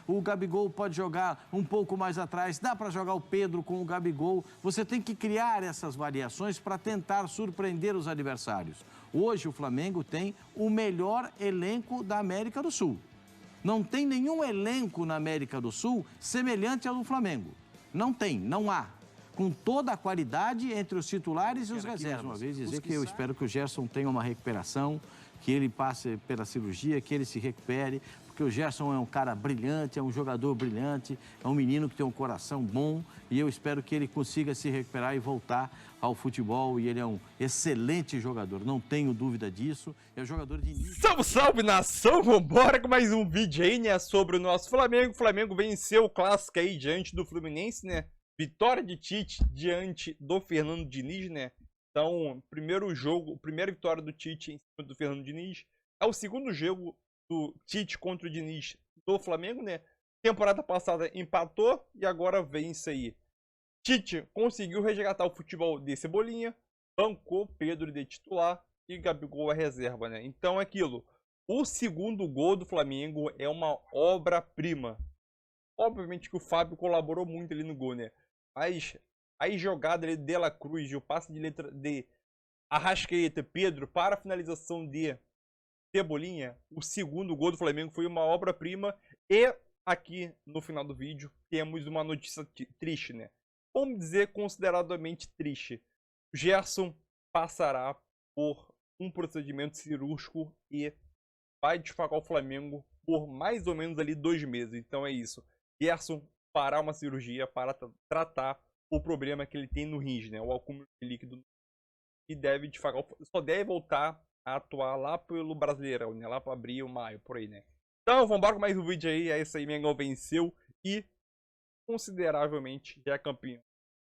O Gabigol pode jogar um pouco mais atrás, dá para jogar o Pedro com o Gabigol. Você tem que criar essas variações para tentar surpreender os adversários. Hoje o Flamengo tem o melhor elenco da América do Sul. Não tem nenhum elenco na América do Sul semelhante ao do Flamengo. Não tem, não há. Com toda a qualidade entre os titulares e os reservas. Mais uma vez dizer que eu espero que o Gerson tenha uma recuperação, que ele passe pela cirurgia, que ele se recupere, porque o Gerson é um cara brilhante, é um jogador brilhante, é um menino que tem um coração bom e eu espero que ele consiga se recuperar e voltar ao futebol e ele é um excelente jogador, não tenho dúvida disso, é um jogador de início. Salve, salve, nação! Vambora com mais um vídeo aí, né, sobre o nosso Flamengo. O Flamengo venceu o clássico aí diante do Fluminense, né? Vitória de Tite diante do Fernando Diniz, né? Então, primeiro jogo, primeira vitória do Tite em cima do Fernando Diniz. É o segundo jogo do Tite contra o Diniz do Flamengo, né? Temporada passada empatou e agora vence aí. Tite conseguiu resgatar o futebol de Cebolinha, bancou Pedro de titular e Gabigol é reserva, né? Então é aquilo. O segundo gol do Flamengo é uma obra-prima. Obviamente que o Fábio colaborou muito ali no gol, né? Mas a jogada ali de De La Cruz e o passe de letra de Arrascaeta, Pedro, para a finalização de Cebolinha, o segundo gol do Flamengo foi uma obra-prima. E aqui no final do vídeo temos uma notícia triste, né? Vamos dizer consideradamente triste. O Gerson passará por um procedimento cirúrgico e vai desfalcar o Flamengo por mais ou menos ali 2 meses. Então é isso. Gerson fará uma cirurgia para tratar o problema que ele tem no rins, né? O acúmulo de líquido. E deve desfalcar, só deve voltar a atuar lá pelo Brasileirão, né? Lá para abril, maio, por aí, né? Então, vamos embora com mais um vídeo aí. É isso aí, Mengão venceu e consideravelmente já é campeão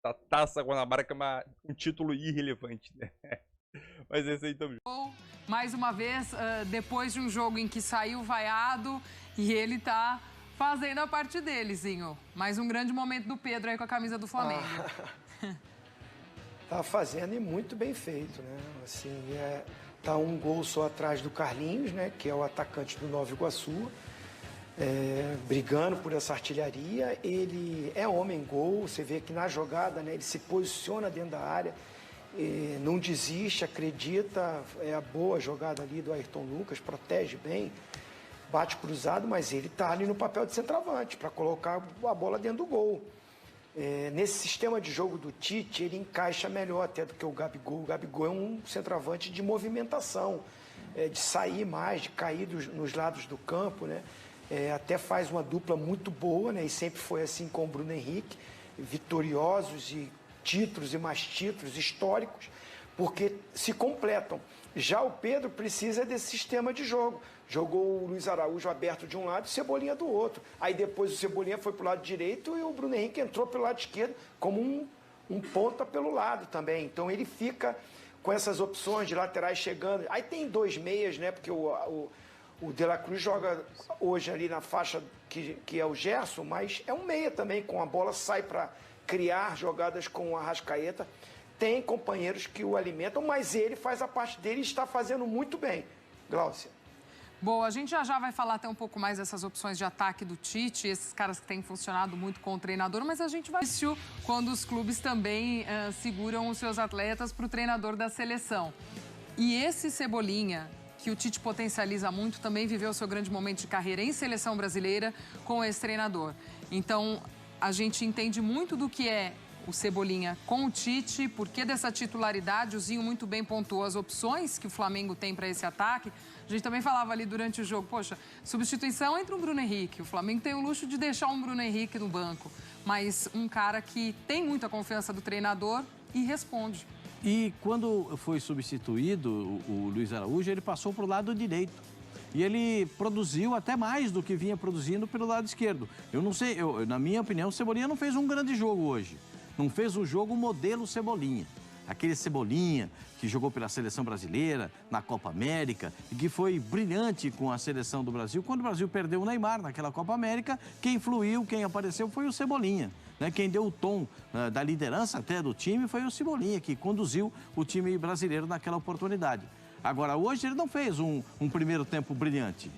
da Taça Guanabara, que é um título irrelevante, né? Mas é isso aí, tamo junto. Mais uma vez, depois de um jogo em que saiu vaiado e ele tá fazendo a parte dele, Zinho. Mais um grande momento do Pedro aí com a camisa do Flamengo. Tá fazendo e muito bem feito, né? Assim, tá um gol só atrás do Carlinhos, né? Que é o atacante do Nova Iguaçu, brigando por essa artilharia. Ele é homem-gol, você vê que na jogada, né? Ele se posiciona dentro da área, não desiste, acredita. É a boa jogada ali do Ayrton Lucas, protege bem, bate cruzado, mas ele tá ali no papel de centroavante para colocar a bola dentro do gol. Nesse sistema de jogo do Tite, ele encaixa melhor até do que o Gabigol. O Gabigol é um centroavante de movimentação, de sair mais, de cair nos lados do campo, né? Até faz uma dupla muito boa, né? E sempre foi assim com o Bruno Henrique, vitoriosos e títulos e mais títulos históricos, porque se completam. Já o Pedro precisa desse sistema de jogo. Jogou o Luiz Araújo aberto de um lado e o Cebolinha do outro. Aí depois o Cebolinha foi para o lado direito e o Bruno Henrique entrou pelo lado esquerdo como um ponta pelo lado também. Então ele fica com essas opções de laterais chegando. Aí tem 2 meias, né? Porque o De La Cruz joga hoje ali na faixa que é o Gerson, mas é um meia também, com a bola sai para criar jogadas com o Arrascaeta. Tem companheiros que o alimentam, mas ele faz a parte dele e está fazendo muito bem. Glaucia. Bom, a gente já vai falar até um pouco mais dessas opções de ataque do Tite, esses caras que têm funcionado muito com o treinador, mas a gente vai ver quando os clubes também seguram os seus atletas para o treinador da seleção. E esse Cebolinha, que o Tite potencializa muito, também viveu o seu grande momento de carreira em seleção brasileira com esse treinador. Então, a gente entende muito do que é o Cebolinha com o Tite, por que dessa titularidade. O Zinho muito bem pontuou as opções que o Flamengo tem para esse ataque. A gente também falava ali durante o jogo, poxa, substituição entre o Bruno Henrique. O Flamengo tem o luxo de deixar um Bruno Henrique no banco, mas um cara que tem muita confiança do treinador e responde. E quando foi substituído o Luiz Araújo, ele passou para o lado direito. E ele produziu até mais do que vinha produzindo pelo lado esquerdo. Eu não sei, na minha opinião, o Cebolinha não fez um grande jogo hoje. Não fez um jogo modelo Cebolinha. Aquele Cebolinha que jogou pela seleção brasileira, na Copa América, e que foi brilhante com a seleção do Brasil. Quando o Brasil perdeu o Neymar naquela Copa América, quem fluiu, quem apareceu foi o Cebolinha. Né? Quem deu o tom da liderança até do time foi o Cebolinha, que conduziu o time brasileiro naquela oportunidade. Agora, hoje ele não fez um primeiro tempo brilhante.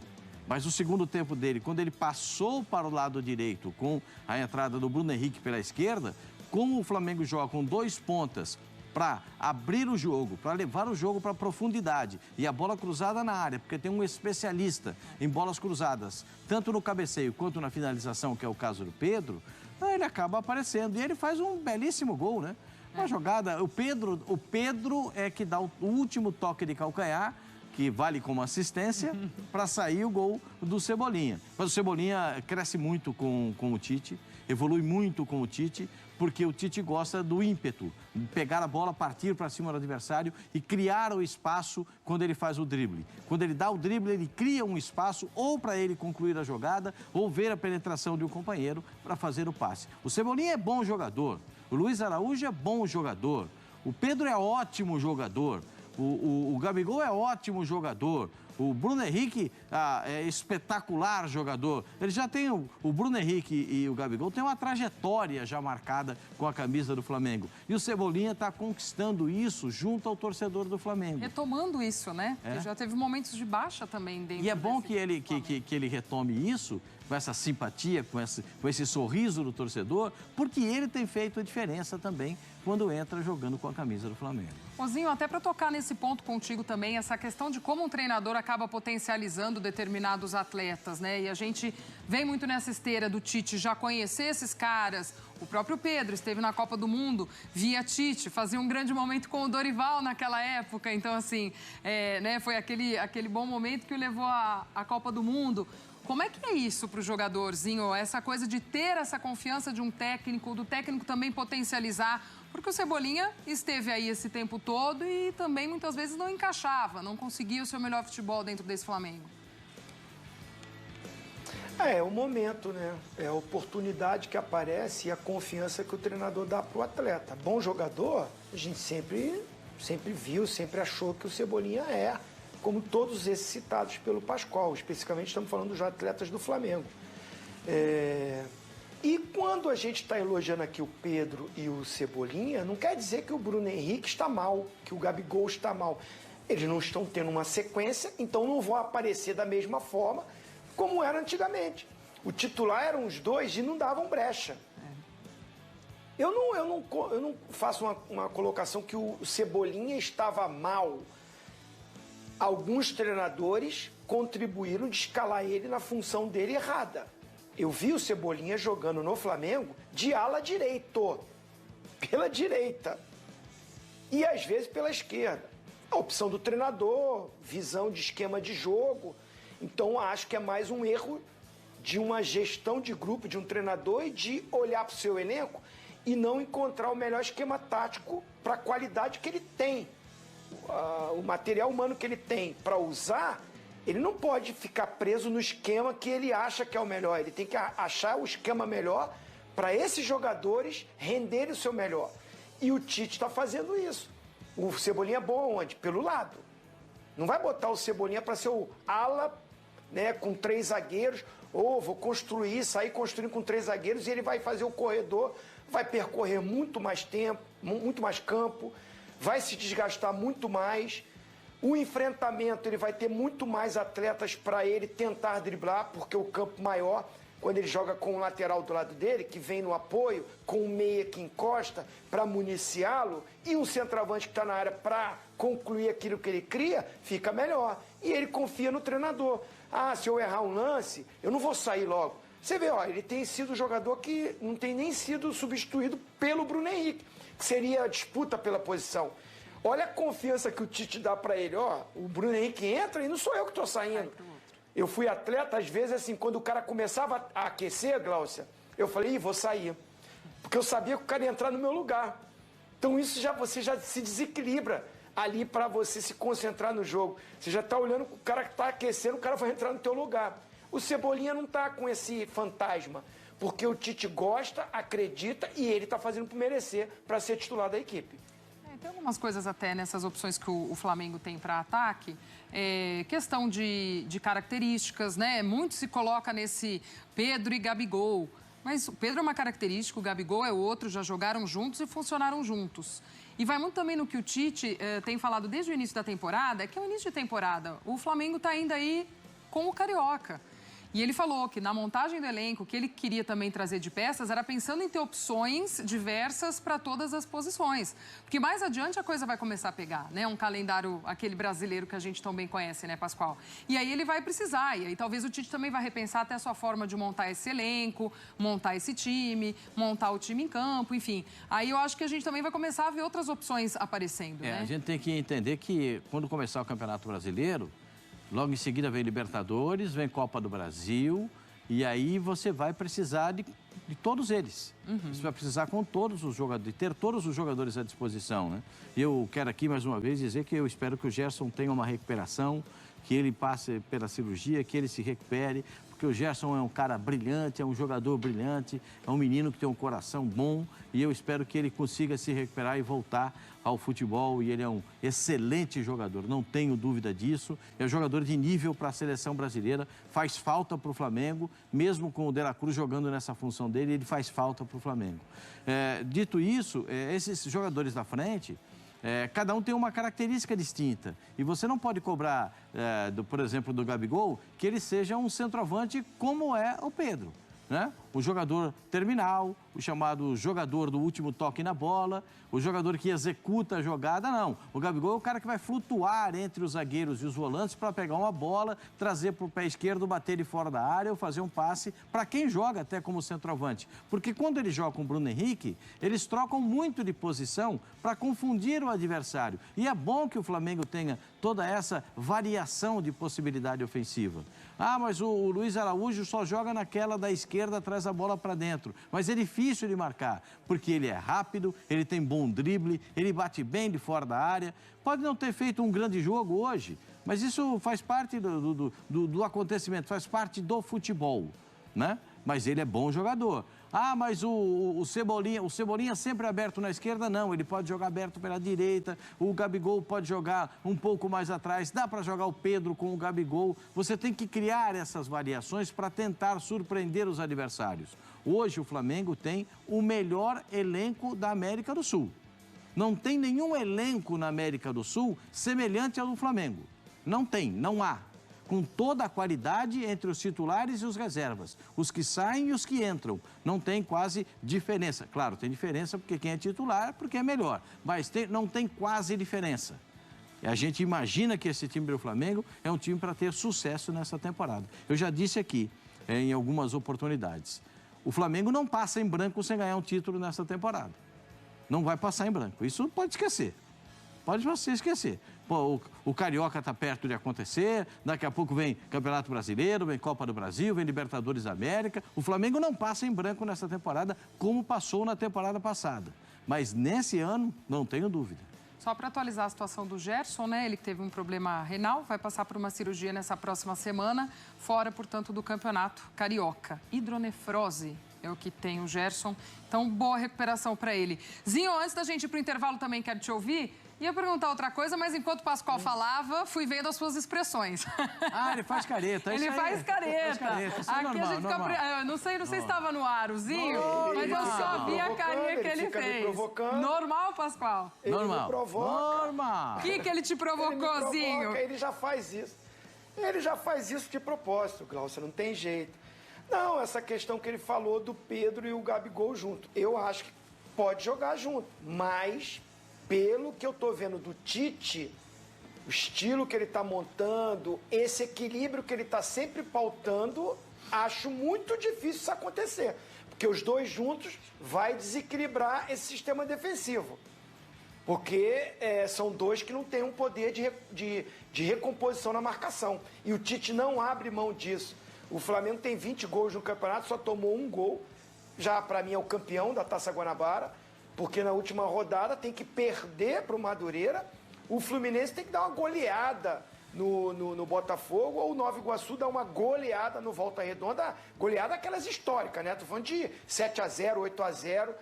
Mas o segundo tempo dele, quando ele passou para o lado direito com a entrada do Bruno Henrique pela esquerda, como o Flamengo joga com 2 pontas para abrir o jogo, para levar o jogo para a profundidade e a bola cruzada na área, porque tem um especialista em bolas cruzadas, tanto no cabeceio quanto na finalização, que é o caso do Pedro, ele acaba aparecendo e ele faz um belíssimo gol, né? Uma jogada, o Pedro é que dá o último toque de calcanhar, que vale como assistência, para sair o gol do Cebolinha. Mas o Cebolinha cresce muito com o Tite, evolui muito com o Tite, porque o Tite gosta do ímpeto, pegar a bola, partir para cima do adversário e criar o espaço quando ele faz o drible. Quando ele dá o drible, ele cria um espaço ou para ele concluir a jogada ou ver a penetração de um companheiro para fazer o passe. O Cebolinha é bom jogador, o Luiz Araújo é bom jogador, o Pedro é ótimo jogador, o Gabigol é ótimo jogador, o Bruno Henrique é espetacular jogador. Ele já tem, o Bruno Henrique e o Gabigol têm uma trajetória já marcada com a camisa do Flamengo. E o Cebolinha está conquistando isso junto ao torcedor do Flamengo. Retomando isso, né? Ele já teve momentos de baixa também dentro. E é bom que ele retome isso, com essa simpatia, com esse sorriso do torcedor, porque ele tem feito a diferença também quando entra jogando com a camisa do Flamengo. Ozinho, até para tocar nesse ponto contigo também, essa questão de como um treinador acaba potencializando determinados atletas, né? E a gente vem muito nessa esteira do Tite já conhecer esses caras. O próprio Pedro esteve na Copa do Mundo via Tite, fazia um grande momento com o Dorival naquela época. Então, assim, foi aquele bom momento que o levou à Copa do Mundo. Como é que é isso para o jogadorzinho? Essa coisa de ter essa confiança de um técnico, do técnico também potencializar, porque o Cebolinha esteve aí esse tempo todo e também muitas vezes não encaixava, não conseguia o seu melhor futebol dentro desse Flamengo. É o momento, né? É a oportunidade que aparece e a confiança que o treinador dá para o atleta. Bom jogador, a gente sempre viu, sempre achou que o Cebolinha é, como todos esses citados pelo Pascoal. Especificamente estamos falando dos atletas do Flamengo. E quando a gente está elogiando aqui o Pedro e o Cebolinha, não quer dizer que o Bruno Henrique está mal, que o Gabigol está mal. Eles não estão tendo uma sequência, então não vão aparecer da mesma forma como era antigamente. O titular eram os dois e não davam brecha. Eu não faço uma colocação que o Cebolinha estava mal. Alguns treinadores contribuíram de escalar ele na função dele errada. Eu vi o Cebolinha jogando no Flamengo de ala direito, pela direita, e às vezes pela esquerda. A opção do treinador, visão de esquema de jogo. Então acho que é mais um erro de uma gestão de grupo, de um treinador, e de olhar para o seu elenco e não encontrar o melhor esquema tático para a qualidade que ele tem. O material humano que ele tem para usar, ele não pode ficar preso no esquema que ele acha que é o melhor. Ele tem que achar o esquema melhor para esses jogadores renderem o seu melhor. E o Tite está fazendo isso. O Cebolinha é bom onde? Pelo lado. Não vai botar o Cebolinha para ser o ala, né, com 3 zagueiros, ou vou sair construindo com 3 zagueiros e ele vai fazer o corredor, vai percorrer muito mais tempo, muito mais campo, vai se desgastar muito mais. O enfrentamento, ele vai ter muito mais atletas para ele tentar driblar, porque o campo maior, quando ele joga com o lateral do lado dele, que vem no apoio, com o meia que encosta para municiá-lo, e um centroavante que está na área para concluir aquilo que ele cria, fica melhor. E ele confia no treinador. Se eu errar um lance, eu não vou sair logo. Você vê, ele tem sido um jogador que não tem nem sido substituído pelo Bruno Henrique, que seria a disputa pela posição. Olha a confiança que o Tite dá para ele. O Bruno Henrique entra e não sou eu que estou saindo. Eu fui atleta, às vezes, assim, quando o cara começava a aquecer, Gláucia, eu falei, vou sair. Porque eu sabia que o cara ia entrar no meu lugar. Então isso você já se desequilibra ali para você se concentrar no jogo. Você já está olhando o cara que está aquecendo, o cara vai entrar no teu lugar. O Cebolinha não está com esse fantasma, porque o Tite gosta, acredita e ele está fazendo por merecer para ser titular da equipe. Tem algumas coisas até nessas opções que o Flamengo tem para ataque. Questão de características, né? Muito se coloca nesse Pedro e Gabigol. Mas o Pedro é uma característica, o Gabigol é outro, já jogaram juntos e funcionaram juntos. E vai muito também no que o Tite tem falado desde o início da temporada, que é o início de temporada. O Flamengo está ainda aí com o Carioca. E ele falou que na montagem do elenco, que ele queria também trazer de peças, era pensando em ter opções diversas para todas as posições. Porque mais adiante a coisa vai começar a pegar, né? Um calendário, aquele brasileiro que a gente tão bem conhece, né, Pascoal? E aí ele vai precisar, e aí talvez o Tite também vai repensar até a sua forma de montar esse elenco, montar esse time, montar o time em campo, enfim. Aí eu acho que a gente também vai começar a ver outras opções aparecendo, né? A gente tem que entender que quando começar o Campeonato Brasileiro, logo em seguida vem Libertadores, vem Copa do Brasil, e aí você vai precisar de todos eles. Você vai precisar com todos os jogadores, de ter todos os jogadores à disposição, né? Eu quero aqui mais uma vez dizer que eu espero que o Gerson tenha uma recuperação, que ele passe pela cirurgia, que ele se recupere, porque o Gerson é um cara brilhante, é um jogador brilhante, é um menino que tem um coração bom, e eu espero que ele consiga se recuperar e voltar ao futebol, e ele é um excelente jogador, não tenho dúvida disso, é um jogador de nível para a seleção brasileira, faz falta para o Flamengo, mesmo com o De La Cruz jogando nessa função dele, ele faz falta para o Flamengo. Dito isso, esses jogadores da frente, cada um tem uma característica distinta. E você não pode cobrar, por exemplo, do Gabigol, que ele seja um centroavante como é o Pedro, né? O jogador terminal, o chamado jogador do último toque na bola, o jogador que executa a jogada, não. O Gabigol é o cara que vai flutuar entre os zagueiros e os volantes para pegar uma bola, trazer para o pé esquerdo, bater de fora da área ou fazer um passe para quem joga até como centroavante. Porque quando ele joga com o Bruno Henrique, eles trocam muito de posição para confundir o adversário. E é bom que o Flamengo tenha toda essa variação de possibilidade ofensiva. Ah, mas o Luiz Araújo só joga naquela da esquerda, traz a bola para dentro. Mas é difícil de marcar, porque ele é rápido, ele tem bom drible, ele bate bem de fora da área. Pode não ter feito um grande jogo hoje, mas isso faz parte do acontecimento, faz parte do futebol, né? Mas ele é bom jogador. Ah, mas o Cebolinha sempre aberto na esquerda? Não, ele pode jogar aberto pela direita, o Gabigol pode jogar um pouco mais atrás, dá para jogar o Pedro com o Gabigol. Você tem que criar essas variações para tentar surpreender os adversários. Hoje o Flamengo tem o melhor elenco da América do Sul. Não tem nenhum elenco na América do Sul semelhante ao do Flamengo. Não tem, não há. Com toda a qualidade entre os titulares e os reservas. Os que saem e os que entram. Não tem quase diferença. Claro, tem diferença porque quem é titular, porque é melhor. Mas não tem quase diferença. E a gente imagina que esse time do Flamengo é um time para ter sucesso nessa temporada. Eu já disse aqui, em algumas oportunidades, o Flamengo não passa em branco sem ganhar um título nessa temporada. Não vai passar em branco. Isso pode esquecer. Pode você esquecer. Pô, o Carioca está perto de acontecer, daqui a pouco vem Campeonato Brasileiro, vem Copa do Brasil, vem Libertadores da América. O Flamengo não passa em branco nessa temporada, como passou na temporada passada. Mas nesse ano, não tenho dúvida. Só para atualizar a situação do Gerson, né? Ele teve um problema renal, vai passar por uma cirurgia nessa próxima semana, fora, portanto, do Campeonato Carioca. Hidronefrose é o que tem o Gerson, então boa recuperação para ele. Zinho, antes da gente ir para o intervalo também quero te ouvir. Ia perguntar outra coisa, mas enquanto o Pascoal falava, fui vendo as suas expressões. Ah, ele faz careta. Ele faz careta. Isso é Aqui normal, a gente fica... Não sei se estava no ar, o Zinho, mas eu só vi a carinha que ele fez. Normal, Pascoal? Normal. Ele me provoca. Normal. O que ele te provocou, Zinho? Ele já faz isso. Ele já faz isso de propósito, Glaucio, não tem jeito. Não, essa questão que ele falou do Pedro e o Gabigol junto. Eu acho que pode jogar junto, mas... Pelo que eu estou vendo do Tite, o estilo que ele está montando, esse equilíbrio que ele está sempre pautando, acho muito difícil isso acontecer. Porque os dois juntos vai desequilibrar esse sistema defensivo. Porque são dois que não têm um poder de recomposição na marcação. E o Tite não abre mão disso. O Flamengo tem 20 gols no campeonato, só tomou um gol. Já, para mim, é o campeão da Taça Guanabara. Porque na última rodada tem que perder para o Madureira, o Fluminense tem que dar uma goleada no Botafogo, ou o Nova Iguaçu dá uma goleada no Volta Redonda, goleada aquelas históricas, né? Tô falando de 7-0, 8-0,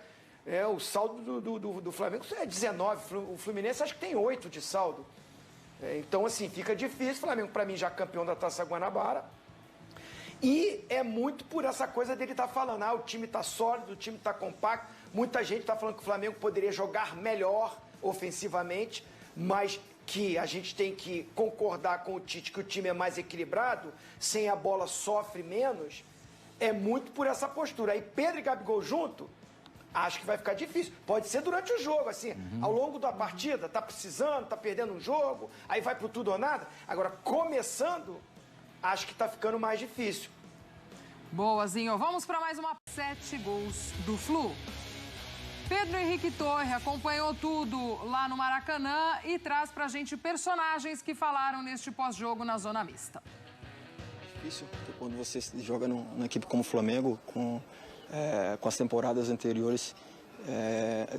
o saldo do Flamengo é 19, o Fluminense acho que tem 8 de saldo. Então, assim, fica difícil, o Flamengo para mim já campeão da Taça Guanabara. E é muito por essa coisa dele estar falando, o time está sólido, o time está compacto. Muita gente está falando que o Flamengo poderia jogar melhor ofensivamente, mas que a gente tem que concordar com o Tite que o time é mais equilibrado, sem a bola sofre menos, é muito por essa postura. Aí Pedro e Gabigol junto, acho que vai ficar difícil. Pode ser durante o jogo, assim, ao longo da partida, tá precisando, tá perdendo um jogo, aí vai pro tudo ou nada. Agora, começando, acho que tá ficando mais difícil. Boazinho, vamos para mais uma 7 gols do Flu. Pedro Henrique Torre acompanhou tudo lá no Maracanã e traz pra gente personagens que falaram neste pós-jogo na zona mista. Difícil, porque quando você joga numa equipe como o Flamengo, com as temporadas anteriores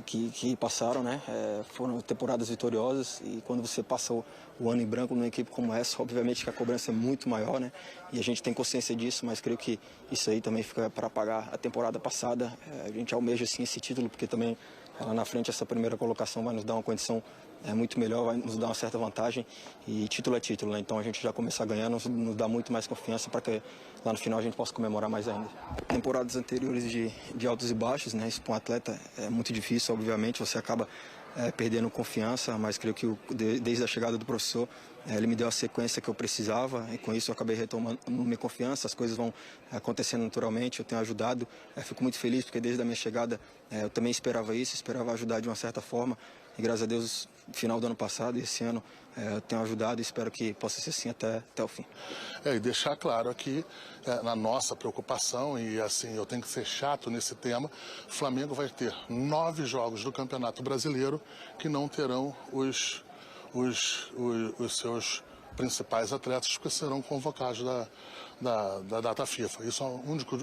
que passaram, né? Foram temporadas vitoriosas, e quando você passa o ano em branco numa equipe como essa, obviamente que a cobrança é muito maior, né? E a gente tem consciência disso, mas creio que isso aí também fica para pagar a temporada passada. A gente almeja sim esse título, porque também lá na frente essa primeira colocação vai nos dar uma condição muito melhor, vai nos dar uma certa vantagem, e título é título, né? Então a gente já começar ganhando nos dá muito mais confiança para que lá no final a gente possa comemorar mais ainda. Temporadas anteriores de altos e baixos, né? Isso para um atleta é muito difícil, obviamente, você acaba perdendo confiança, mas creio que desde a chegada do professor, ele me deu a sequência que eu precisava, e com isso eu acabei retomando minha confiança, as coisas vão acontecendo naturalmente, eu tenho ajudado, fico muito feliz porque desde a minha chegada eu também esperava isso, esperava ajudar de uma certa forma, e graças a Deus, no final do ano passado e esse ano, eu tenho ajudado e espero que possa ser assim até o fim. E deixar claro aqui, na nossa preocupação, e assim, eu tenho que ser chato nesse tema, o Flamengo vai ter 9 jogos do Campeonato Brasileiro que não terão os seus principais atletas que serão convocados da data FIFA. Isso é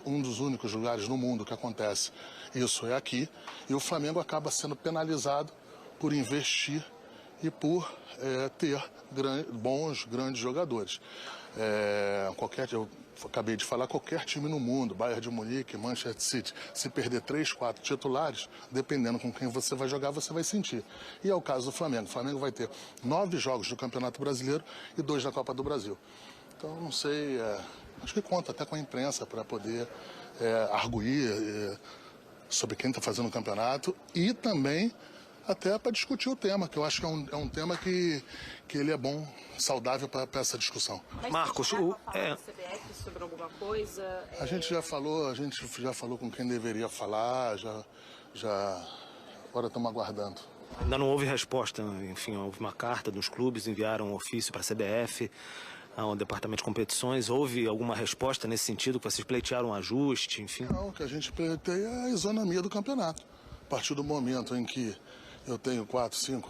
um dos únicos lugares no mundo que acontece. Isso é aqui, e o Flamengo acaba sendo penalizado por investir e por ter grandes jogadores. Eu acabei de falar, qualquer time no mundo, Bayern de Munique, Manchester City, se perder 3, 4 titulares, dependendo com quem você vai jogar, você vai sentir. E é o caso do Flamengo. O Flamengo vai ter 9 jogos do Campeonato Brasileiro e 2 da Copa do Brasil. Então, não sei, acho que conta até com a imprensa para poder arguir sobre quem está fazendo o campeonato, e também até para discutir o tema, que eu acho que é um tema que ele é bom, saudável para essa discussão. Mas Marcos, CBF sobre alguma coisa? A gente já falou com quem deveria falar, agora estamos aguardando. Ainda não houve resposta, enfim, houve uma carta dos clubes, enviaram um ofício para a CBF, ao Departamento de Competições. Houve alguma resposta nesse sentido, que vocês pleitearam um ajuste, enfim? Não, o que a gente pleiteia é a isonomia do campeonato. A partir do momento em que eu tenho 4, 5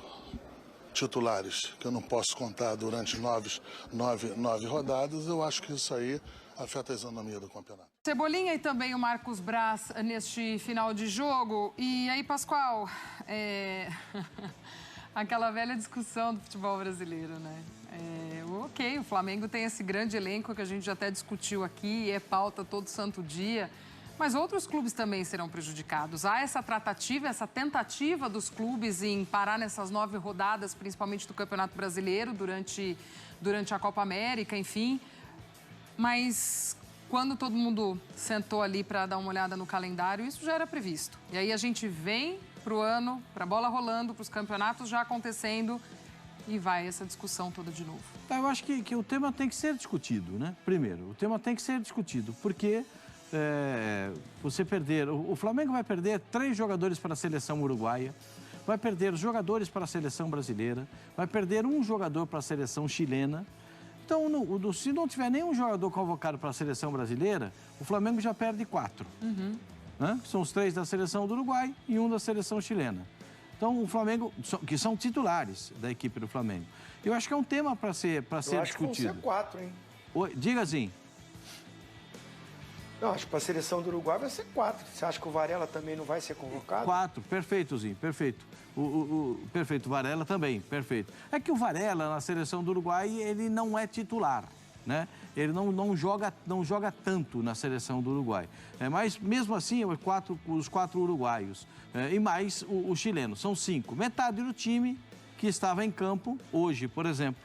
titulares que eu não posso contar durante 9 rodadas, eu acho que isso aí afeta a isonomia do campeonato. Cebolinha e também o Marcos Braz neste final de jogo. E aí, Pascoal, aquela velha discussão do futebol brasileiro, né? Ok, o Flamengo tem esse grande elenco que a gente já até discutiu aqui, é pauta todo santo dia, mas outros clubes também serão prejudicados. Há essa tratativa, essa tentativa dos clubes em parar nessas 9 rodadas, principalmente do Campeonato Brasileiro, durante a Copa América, enfim. Mas quando todo mundo sentou ali para dar uma olhada no calendário, isso já era previsto. E aí a gente vem para o ano, para a bola rolando, para os campeonatos já acontecendo, e vai essa discussão toda de novo. Eu acho que o tema tem que ser discutido, né? Primeiro, o tema tem que ser discutido, porque você perder... O Flamengo vai perder 3 jogadores para a seleção uruguaia, vai perder jogadores para a seleção brasileira, vai perder 1 jogador para a seleção chilena. Então, se não tiver nenhum jogador convocado para a seleção brasileira, o Flamengo já perde 4. Né? São os 3 da seleção do Uruguai e 1 da seleção chilena. Então, o Flamengo, que são titulares da equipe do Flamengo. Eu acho que é um tema para ser discutido. Acho que vão ser 4, hein? Diga assim. Não, acho que para a seleção do Uruguai vai ser 4. Você acha que o Varela também não vai ser convocado? 4, perfeito, Zinho, perfeito. Perfeito, Varela também, perfeito. É que o Varela, na seleção do Uruguai, ele não é titular, né? Ele não joga tanto na seleção do Uruguai. Mas, mesmo assim, os 4 uruguaios e mais o chileno, são 5. Metade do time que estava em campo hoje, por exemplo,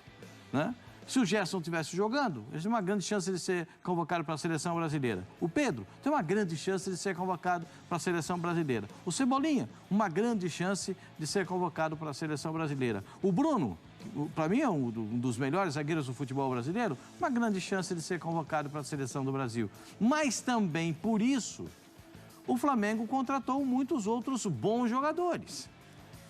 né? Se o Gerson estivesse jogando, ele tem uma grande chance de ser convocado para a seleção brasileira. O Pedro tem uma grande chance de ser convocado para a seleção brasileira. O Cebolinha, uma grande chance de ser convocado para a seleção brasileira. O Bruno para mim é um dos melhores zagueiros do futebol brasileiro, uma grande chance de ser convocado para a seleção do Brasil. Mas também por isso, o Flamengo contratou muitos outros bons jogadores.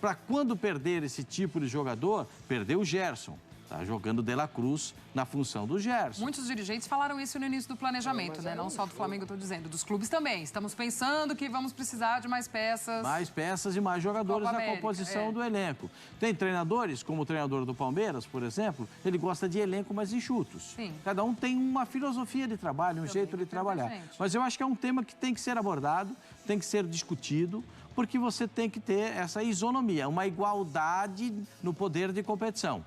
Para quando perder esse tipo de jogador, perdeu o Gerson. Está jogando De La Cruz na função do Gerson. Muitos dirigentes falaram isso no início do planejamento, né? Não só do Flamengo, eu estou dizendo, dos clubes também. Estamos pensando que vamos precisar de mais peças. Mais peças e mais jogadores na composição do elenco. Tem treinadores, como o treinador do Palmeiras, por exemplo, ele gosta de elenco mais enxutos. Sim. Cada um tem uma filosofia de trabalho, um jeito de trabalhar. Mas eu acho que é um tema que tem que ser abordado, tem que ser discutido, porque você tem que ter essa isonomia, uma igualdade no poder de competição.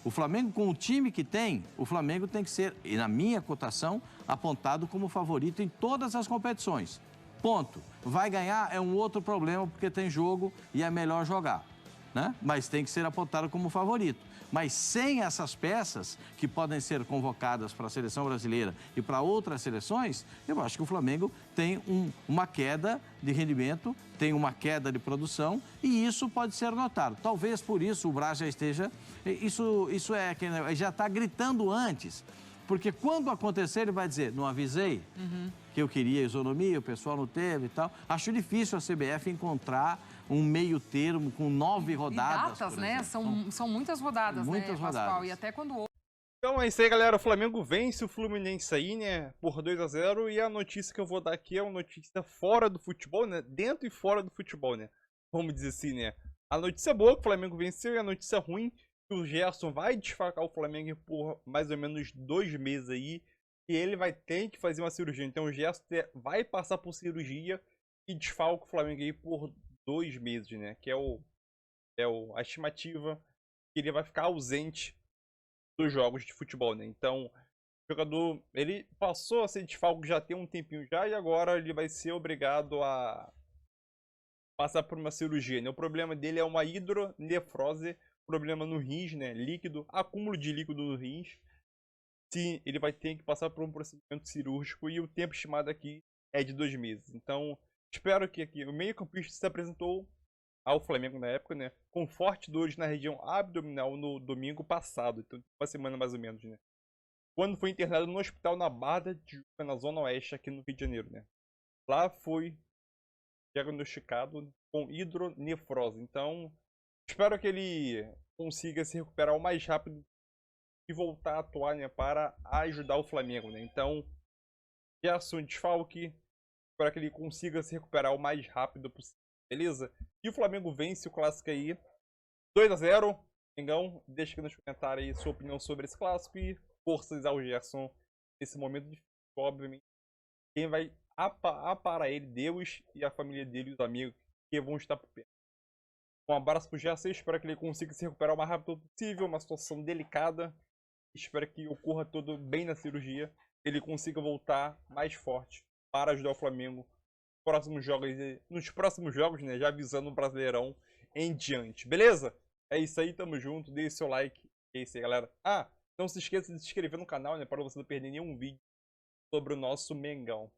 O Flamengo, com o time que tem, o Flamengo tem que ser, e na minha cotação, apontado como favorito em todas as competições. Ponto. Vai ganhar é um outro problema, porque tem jogo e é melhor jogar, né? Mas tem que ser apontado como favorito. Mas sem essas peças, que podem ser convocadas para a seleção brasileira e para outras seleções, eu acho que o Flamengo tem uma queda de rendimento, tem uma queda de produção e isso pode ser notado. Talvez por isso o Braz já esteja... Isso é que já está gritando antes, porque quando acontecer ele vai dizer, não avisei que eu queria isonomia, o pessoal não teve e tal. Acho difícil a CBF encontrar um meio termo com 9 rodadas. E datas, né? São muitas rodadas, muitas né, Pascoal? rodadas. E até quando... Então é isso aí, galera. O Flamengo vence o Fluminense aí, né? Por 2-0. E a notícia que eu vou dar aqui é uma notícia fora do futebol, né? Dentro e fora do futebol, né? Vamos dizer assim, né? A notícia boa que o Flamengo venceu e a notícia ruim que o Gerson vai desfalcar o Flamengo por mais ou menos 2 meses aí. E ele vai ter que fazer uma cirurgia. Então o Gerson vai passar por cirurgia e desfalca o Flamengo aí por 2 meses, né? Que é a estimativa que ele vai ficar ausente dos jogos de futebol, né? Então, o jogador, ele passou a ser desfalque já tem um tempinho já e agora ele vai ser obrigado a passar por uma cirurgia, né? O problema dele é uma hidronefrose, problema no rins, né? Líquido, acúmulo de líquido no rins. Sim, ele vai ter que passar por um procedimento cirúrgico e o tempo estimado aqui é de 2 meses. Então, espero que aqui o meio-campista se apresentou ao Flamengo na época, né? Com fortes dores na região abdominal no domingo passado, então uma semana mais ou menos, né? Quando foi internado no hospital na Barra da Tijuca, na Zona Oeste, aqui no Rio de Janeiro, né? Lá foi diagnosticado com hidronefrose. Então, espero que ele consiga se recuperar o mais rápido e voltar a atuar, né? Para ajudar o Flamengo, né? Então, Gerson desfalque, espero que ele consiga se recuperar o mais rápido possível. Beleza? E o Flamengo vence o clássico aí 2-0. Mengão, deixa aqui nos comentários aí sua opinião sobre esse clássico e forças ao Gerson nesse momento difícil. Obviamente, quem vai aparar ele, Deus e a família dele e os amigos que vão estar por perto. Um abraço pro Gerson, espero que ele consiga se recuperar o mais rápido possível, uma situação delicada. Espero que ocorra tudo bem na cirurgia, ele consiga voltar mais forte para ajudar o Flamengo nos próximos jogos, né? Já avisando o Brasileirão em diante. Beleza? É isso aí, tamo junto. Deixe seu like. É isso aí, galera. Ah, não se esqueça de se inscrever no canal, né? Para você não perder nenhum vídeo sobre o nosso Mengão.